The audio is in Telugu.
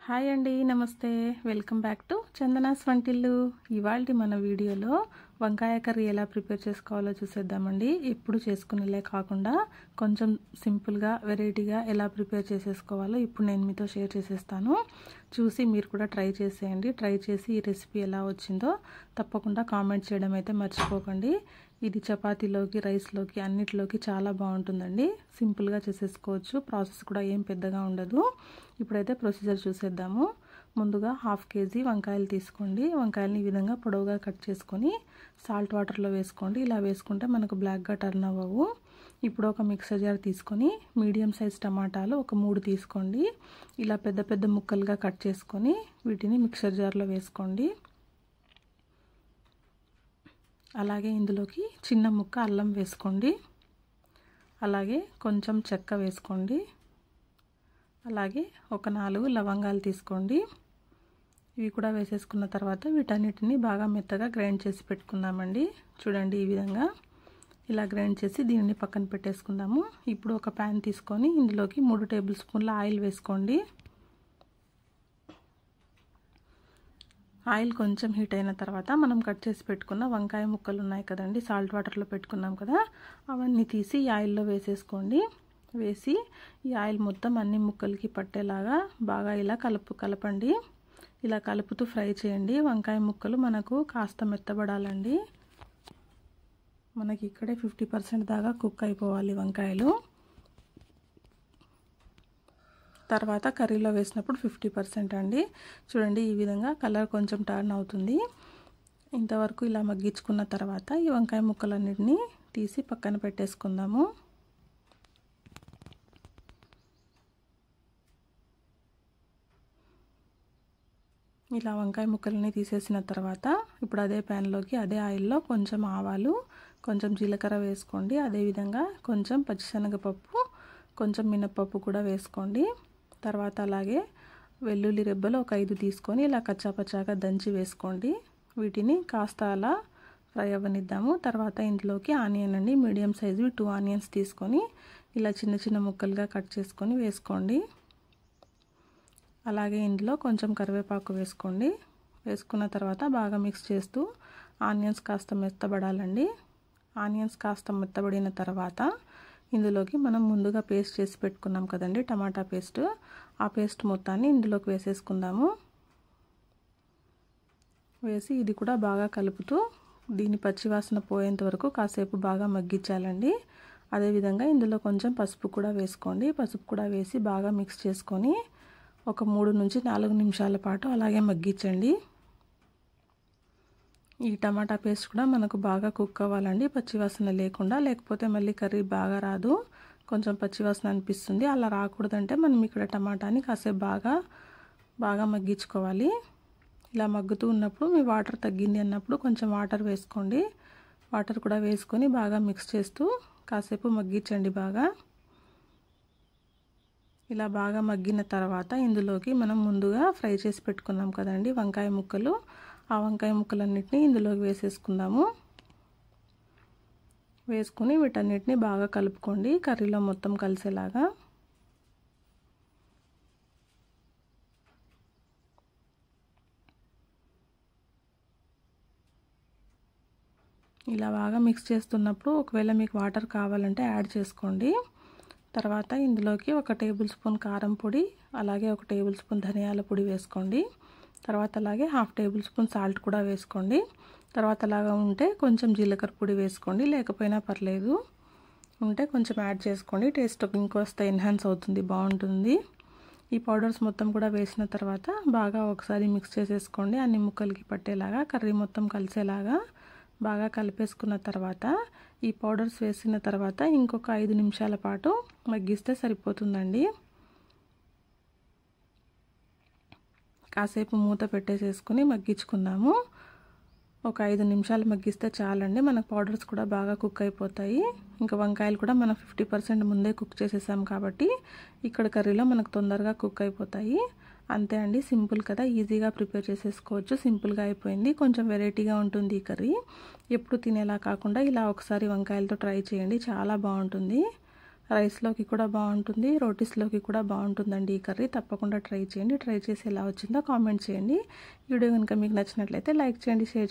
హాయ్ అండి, నమస్తే. వెల్కమ్ బ్యాక్ టు చందనాస్ వంటిల్లు. ఇవాల్టి మన వీడియోలో వంకాయ కర్రీ ఎలా ప్రిపేర్ చేసుకోవాలో చూసేద్దామండి. ఎప్పుడు చేసుకునేలే కాకుండా కొంచెం సింపుల్గా వెరైటీగా ఎలా ప్రిపేర్ చేసేసుకోవాలో ఇప్పుడు నేను మీతో షేర్ చేసేస్తాను. చూసి మీరు కూడా ట్రై చేసేయండి. ట్రై చేసి ఈ రెసిపీ ఎలా వచ్చిందో తప్పకుండా కామెంట్ చేయడం అయితే మర్చిపోకండి. ఇది చపాతీలోకి, రైస్లోకి అన్నిటిలోకి చాలా బాగుంటుందండి. సింపుల్గా చేసేసుకోవచ్చు. ప్రాసెస్ కూడా ఏం పెద్దగా ఉండదు. ఇప్పుడైతే ప్రొసీజర్ చూసేద్దాము. ముందుగా 1/2 kg వంకాయలు తీసుకోండి. వంకాయలని ఈ విధంగా పొడవుగా కట్ చేసుకొని సాల్ట్ వాటర్లో వేసుకోండి. ఇలా వేసుకుంటే మనకు బ్లాక్గా టర్న్ అవ్వవు. ఇప్పుడు ఒక మిక్సర్ జార్ తీసుకొని మీడియం సైజ్ టమాటాలు ఒక 3 తీసుకోండి. ఇలా పెద్ద పెద్ద ముక్కలుగా కట్ చేసుకొని వీటిని మిక్సర్ జార్లో వేసుకోండి. అలాగే ఇందులోకి చిన్న ముక్క అల్లం వేసుకోండి. అలాగే కొంచెం చెక్క వేసుకోండి. అలాగే ఒక 4 లవంగాలు తీసుకోండి. ఇవి కూడా వేసేసుకున్న తర్వాత వీటన్నిటిని బాగా మెత్తగా గ్రైండ్ చేసి పెట్టుకుందామండి. చూడండి, ఈ విధంగా ఇలా గ్రైండ్ చేసి దీనిని పక్కన పెట్టేసుకుందాము. ఇప్పుడు ఒక ప్యాన్ తీసుకొని ఇందులోకి 3 టేబుల్ స్పూన్ల ఆయిల్ వేసుకోండి. ఆయిల్ కొంచెం హీట్ అయిన తర్వాత మనం కట్ చేసి పెట్టుకున్న వంకాయ ముక్కలు ఉన్నాయి కదండి, సాల్ట్ వాటర్లో పెట్టుకున్నాం కదా, అవన్నీ తీసి ఈ ఆయిల్లో వేసేసుకోండి. వేసి ఈ ఆయిల్ మొత్తం అన్ని ముక్కలకి పట్టేలాగా బాగా ఇలా కలపండి. ఇలా కలుపుతూ ఫ్రై చేయండి. వంకాయ ముక్కలు మనకు కాస్త మెత్తబడాలండి. మనకి ఇక్కడే 50% దాకా కుక్ అయిపోవాలి వంకాయలు. తర్వాత కర్రీలో వేసినప్పుడు 50% అండి. చూడండి, ఈ విధంగా కలర్ కొంచెం టర్న్ అవుతుంది. ఇంతవరకు ఇలా మగ్గించుకున్న తర్వాత ఈ వంకాయ ముక్కలన్నిటిని తీసి పక్కన పెట్టేసుకుందాము. ఇలా వంకాయ ముక్కలని తీసేసిన తర్వాత ఇప్పుడు అదే ప్యాన్లోకి అదే ఆయిల్లో కొంచెం ఆవాలు, కొంచెం జీలకర్ర వేసుకోండి. అదేవిధంగా కొంచెం పచ్చిశనగపప్పు, కొంచెం మినపప్పు కూడా వేసుకోండి. తర్వాత అలాగే వెల్లుల్లి రెబ్బలు ఒక 5 తీసుకొని ఇలా కచ్చాపచ్చాగా దంచి వేసుకోండి. వీటిని కాస్త అలా ఫ్రై అవ్వనిద్దాము. తర్వాత ఇందులోకి ఆనియన్ అండి, మీడియం సైజు 2 ఆనియన్స్ తీసుకొని ఇలా చిన్న చిన్న ముక్కలుగా కట్ చేసుకొని వేసుకోండి. అలాగే ఇందులో కొంచెం కరివేపాకు వేసుకోండి. వేసుకున్న తర్వాత బాగా మిక్స్ చేస్తూ ఆనియన్స్ కాస్త మెత్తబడాలండి. ఆనియన్స్ కాస్త మెత్తబడిన తర్వాత ఇందులోకి మనం ముందుగా పేస్ట్ చేసి పెట్టుకున్నాం కదండి, టమాటా పేస్ట్, ఆ పేస్ట్ మొత్తాన్ని ఇందులోకి వేసేసుకుందాము. వేసి ఇది కూడా బాగా కలుపుతూ దీని పచ్చివాసన పోయేంత వరకు కాసేపు బాగా మగ్గించాలండి. అదేవిధంగా ఇందులో కొంచెం పసుపు కూడా వేసుకోండి. పసుపు కూడా వేసి బాగా మిక్స్ చేసుకొని ఒక 3 నుంచి 4 నిమిషాల పాటు అలాగే మగ్గించండి. ఈ టమాటా పేస్ట్ కూడా మనకు బాగా కుక్ అవ్వాలండి, పచ్చివాసన లేకుండా. లేకపోతే మళ్ళీ కర్రీ బాగా రాదు, కొంచెం పచ్చివాసన అనిపిస్తుంది. అలా రాకూడదంటే మనం ఇక్కడ టమాటాని కాసేపు బాగా మగ్గించుకోవాలి. ఇలా మగ్గుతూ ఉన్నప్పుడు మీ వాటర్ తగ్గింది అన్నప్పుడు కొంచెం వాటర్ వేసుకోండి. వాటర్ కూడా వేసుకొని బాగా మిక్స్ చేస్తూ కాసేపు మగ్గించండి బాగా. ఇలా బాగా మగ్గిన తర్వాత ఇందులోకి మనం ముందుగా ఫ్రై చేసి పెట్టుకున్నాం కదండి వంకాయ ముక్కలు, ఆ వంకాయ ముక్కలన్నిటిని ఇందులోకి వేసేసుకుందాము. వేసుకుని వీటన్నిటిని బాగా కలుపుకోండి కర్రీలో మొత్తం కలిసేలాగా. ఇలా బాగా మిక్స్ చేస్తున్నప్పుడు ఒకవేళ మీకు వాటర్ కావాలంటే యాడ్ చేసుకోండి. తర్వాత ఇందులోకి 1 టేబుల్ స్పూన్ కారం పొడి, అలాగే 1 టేబుల్ స్పూన్ ధనియాల పొడి వేసుకోండి. తర్వాత అలాగే 1/2 టేబుల్ స్పూన్ సాల్ట్ కూడా వేసుకోండి. తర్వాత అలాగా ఉంటే కొంచెం జీలకర్ర పొడి వేసుకోండి, లేకపోయినా పర్లేదు. ఉంటే కొంచెం యాడ్ చేసుకోండి, టేస్ట్ ఇంకొస్త ఎన్హాన్స్ అవుతుంది, బాగుంటుంది. ఈ పౌడర్స్ మొత్తం కూడా వేసిన తర్వాత బాగా ఒకసారి మిక్స్ చేసేసుకోండి. అన్ని ముక్కలకి పట్టేలాగా కర్రీ మొత్తం కలిసేలాగా బాగా కలిపేసుకున్న తర్వాత ఈ పౌడర్స్ వేసిన తర్వాత ఇంకొక 5 నిమిషాల పాటు మగ్గిస్తే సరిపోతుందండి. కాసేపు మూత పెట్టేసేసుకుని మగ్గించుకుందాము. ఒక 5 నిమిషాలు మగ్గిస్తే చాలండి. మనకు పౌడర్స్ కూడా బాగా కుక్ అయిపోతాయి. ఇంకా వంకాయలు కూడా మనం 50% ముందే కుక్ చేసేసాం కాబట్టి ఇక్కడ కర్రీలో మనకు తొందరగా కుక్ అయిపోతాయి. అంతే అండి, సింపుల్ కదా, ఈజీగా ప్రిపేర్ చేసేసుకోవచ్చు. సింపుల్గా అయిపోయింది. కొంచెం వెరైటీగా ఉంటుంది ఈ కర్రీ. ఎప్పుడు తినేలా కాకుండా ఇలా ఒకసారి వంకాయలతో ట్రై చేయండి, చాలా బాగుంటుంది. రైస్లోకి కూడా బాగుంటుంది, రోటీస్లోకి కూడా బాగుంటుందండి ఈ కర్రీ. తప్పకుండా ట్రై చేయండి. ట్రై చేసి ఎలా వచ్చిందో కామెంట్ చేయండి. వీడియో కనుక మీకు నచ్చినట్లయితే లైక్ చేయండి, షేర్ చేయండి.